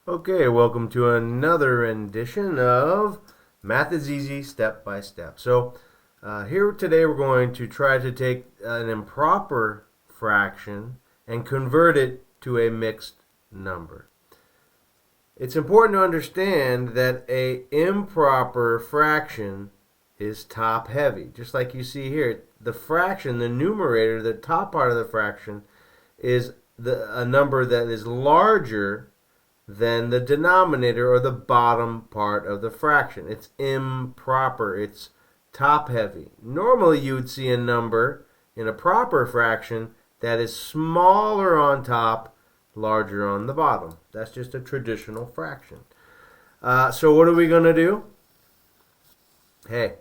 Okay, welcome to another rendition of Math is Easy Step by Step. Here today we're going to try to take an improper fraction and convert it to a mixed number. It's important to understand that an improper fraction is top heavy. Just like you see here, the fraction, the numerator, the top part of the fraction is a number that is larger than the denominator or the bottom part of the fraction. It's improper. It's top heavy. Normally you would see a number in a proper fraction that is smaller on top, larger on the bottom. That's just a traditional fraction. So what are we going to do? Hey,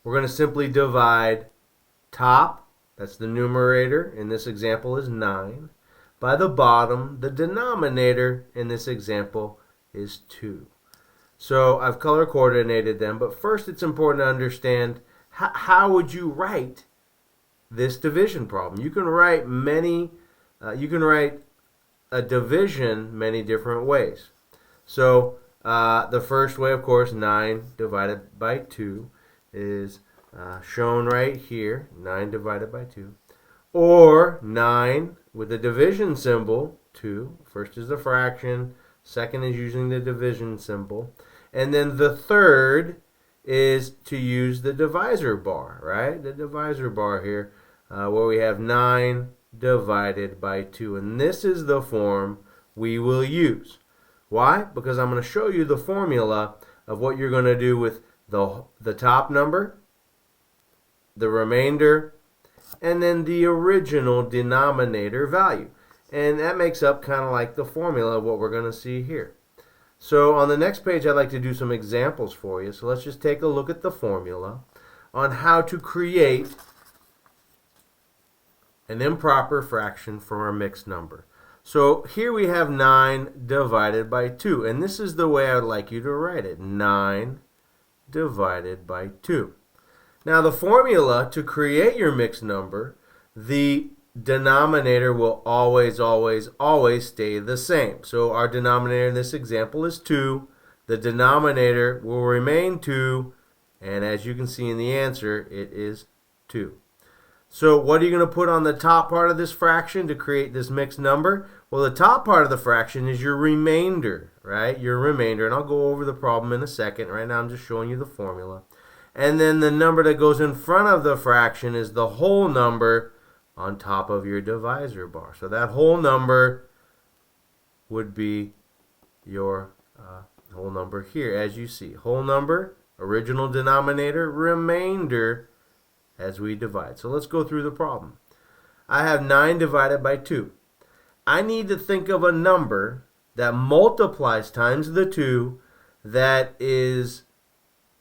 we're going to simply divide top, that's the numerator, in this example is 9, by the bottom, the denominator in this example is 2. So I've color coordinated them, but first it's important to understand how would you write this division problem. You can write a division many different ways. So the first way, of course, 9 divided by 2 is shown right here, 9 divided by 2. Or 9 with the division symbol, 2. First is the fraction, second is using the division symbol. And then the third is to use the divisor bar, right? The divisor bar here, where we have 9 divided by 2. And this is the form we will use. Why? Because I'm going to show you the formula of what you're going to do with the top number, the remainder, and then the original denominator value. And that makes up kind of like the formula of what we're going to see here. So on the next page, I'd like to do some examples for you. So let's just take a look at the formula on how to create an improper fraction from a mixed number. So here we have 9 divided by 2. And this is the way I would like you to write it. 9 divided by 2. Now the formula to create your mixed number, the denominator will always stay the same. So our denominator in this example is 2. The denominator will remain 2. And as you can see in the answer, it is 2. So what are you going to put on the top part of this fraction to create this mixed number? Well, the top part of the fraction is your remainder, right? Your remainder. And I'll go over the problem in a second. Right now I'm just showing you the formula. And then the number that goes in front of the fraction is the whole number on top of your divisor bar. So that whole number would be your whole number here, as you see. Whole number, original denominator, remainder as we divide. So let's go through the problem. I have 9 divided by 2. I need to think of a number that multiplies times the 2 that is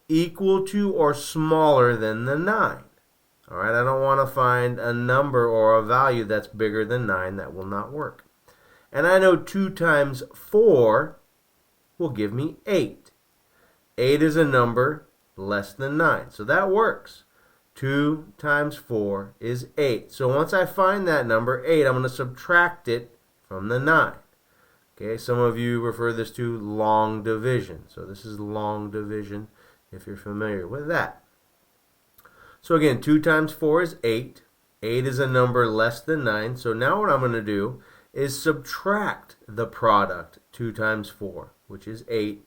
equal to or smaller than the 9. All right, I don't want to find a number or a value that's bigger than 9. That will not work. And I know 2 times 4 will give me 8. 8 is a number less than 9, so that works. 2 times 4 is 8. So once I find that number, 8, I'm going to subtract it from the 9. Okay, some of you refer this to long division. So this is long division, if you're familiar with that. So again, 2 times 4 is 8. 8 is a number less than 9. So now what I'm going to do is subtract the product, 2 times 4, which is 8,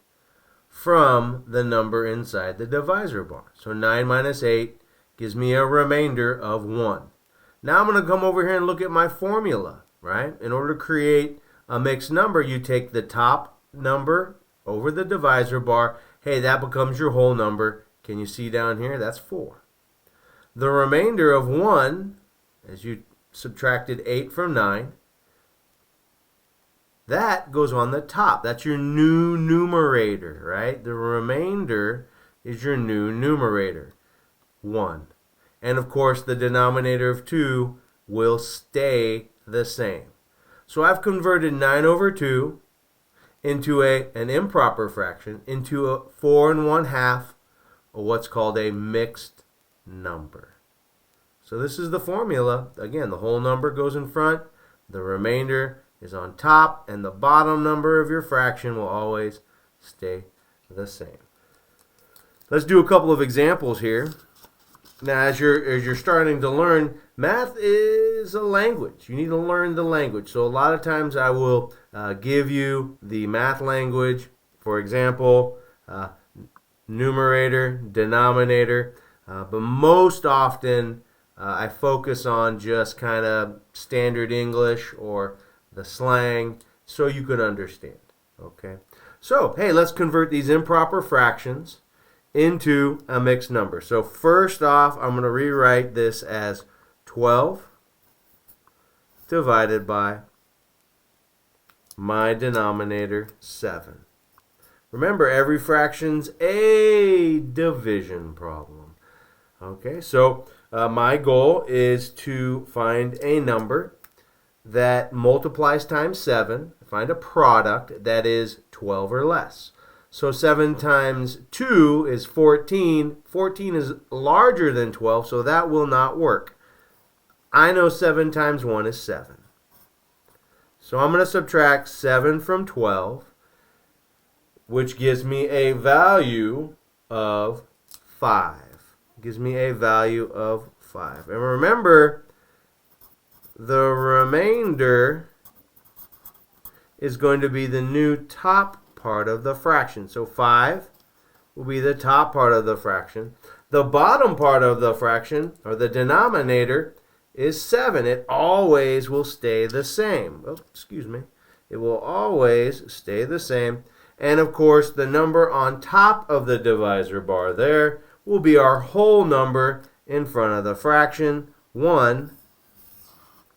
from the number inside the divisor bar. So 9 minus 8 gives me a remainder of 1. Now I'm going to come over here and look at my formula, right? In order to create a mixed number, you take the top number over the divisor bar. Hey, that becomes your whole number. Can you see down here? That's 4. The remainder of 1, as you subtracted 8 from 9, that goes on the top. That's your new numerator, right? The remainder is your new numerator, 1. And of course, the denominator of 2 will stay the same. So I've converted 9 over 2 into an improper fraction, into a 4 1/2, or what's called a mixed number. So this is the formula. Again, the whole number goes in front, the remainder is on top, and the bottom number of your fraction will always stay the same. Let's do a couple of examples here. Now, as you're starting to learn, math is a language. You need to learn the language. So a lot of times I will give you the math language. For example, numerator, denominator. But most often I focus on just kind of standard English or the slang so you can understand. Okay. So, hey, let's convert these improper fractions into a mixed number. So first off, I'm going to rewrite this as 12 divided by my denominator 7. Remember, every fraction's a division problem. Okay, so my goal is to find a number that multiplies times 7, find a product that is 12 or less. So 7 times 2 is 14. 14 is larger than 12, so that will not work. I know 7 times 1 is 7. So I'm going to subtract 7 from 12, which gives me a value of 5. Gives me a value of 5. And remember, the remainder is going to be the new top part of the fraction. So 5 will be the top part of the fraction. The bottom part of the fraction, or the denominator, is 7. It always will stay the same. Oh, excuse me. It will always stay the same. And of course, the number on top of the divisor bar there will be our whole number in front of the fraction. 1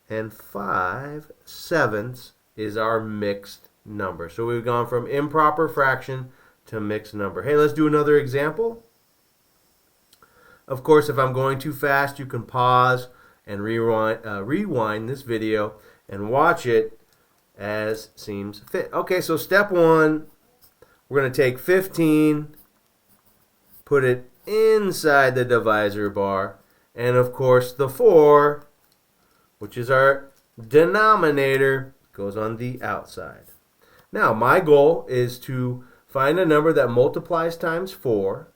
5/7 is our mixed number. So we've gone from improper fraction to mixed number. Hey, let's do another example. Of course, if I'm going too fast, you can pause and rewind this video and watch it as seems fit. Okay, so step 1, we're going to take 15, put it inside the divisor bar, and of course the 4, which is our denominator, goes on the outside. Now, my goal is to find a number that multiplies times 4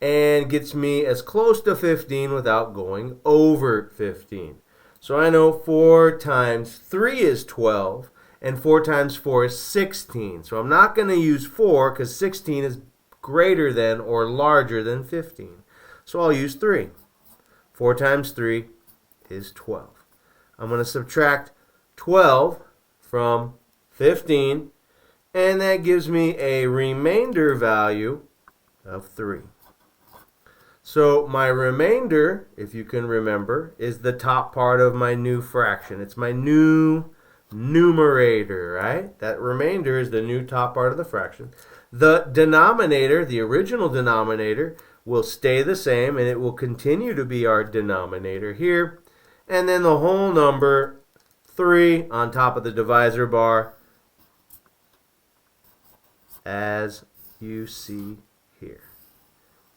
and gets me as close to 15 without going over 15. So I know 4 times 3 is 12, and 4 times 4 is 16. So I'm not going to use 4 because 16 is greater than or larger than 15. So I'll use 3. 4 times 3 is 12. I'm going to subtract 12 from 15, and that gives me a remainder value of 3. So my remainder, if you can remember, is the top part of my new fraction. It's my new numerator, right? That remainder is the new top part of the fraction. The denominator, the original denominator, will stay the same, and it will continue to be our denominator here. And then the whole number, 3, on top of the divisor bar, as you see here.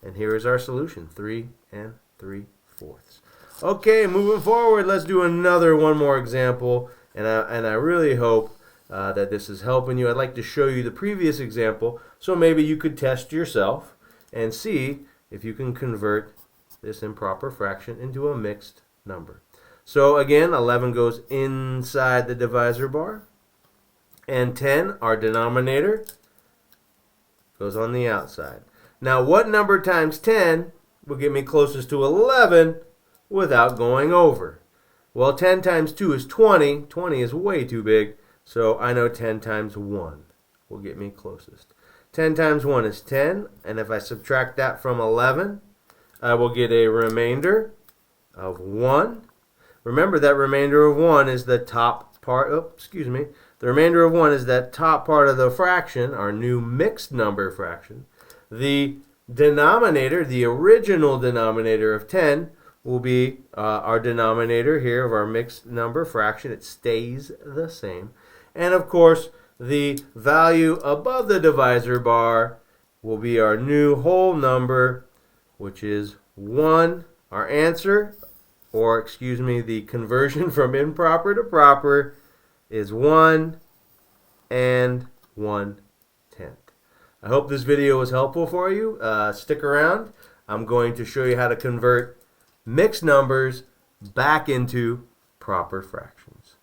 And here is our solution, 3 3/4. Okay, moving forward, let's do one more example. And I really hope that this is helping you. I'd like to show you the previous example, so maybe you could test yourself and see if you can convert this improper fraction into a mixed number. So again, 11 goes inside the divisor bar, and 10, our denominator, goes on the outside. Now, what number times 10 will get me closest to 11 without going over? Well, 10 times 2 is 20. 20 is way too big, so I know 10 times 1 will get me closest. 10 times 1 is 10, and if I subtract that from 11, I will get a remainder of 1. Remember, that remainder of 1 is the top part. The remainder of 1 is that top part of the fraction, our new mixed number fraction. The denominator, the original denominator of 10, will be our denominator here of our mixed number fraction. It stays the same. And of course, the value above the divisor bar will be our new whole number, which is 1. Our answer, or the conversion from improper to proper, is 1 and 1/10. I hope this video was helpful for you. Stick around. I'm going to show you how to convert mixed numbers back into proper fractions.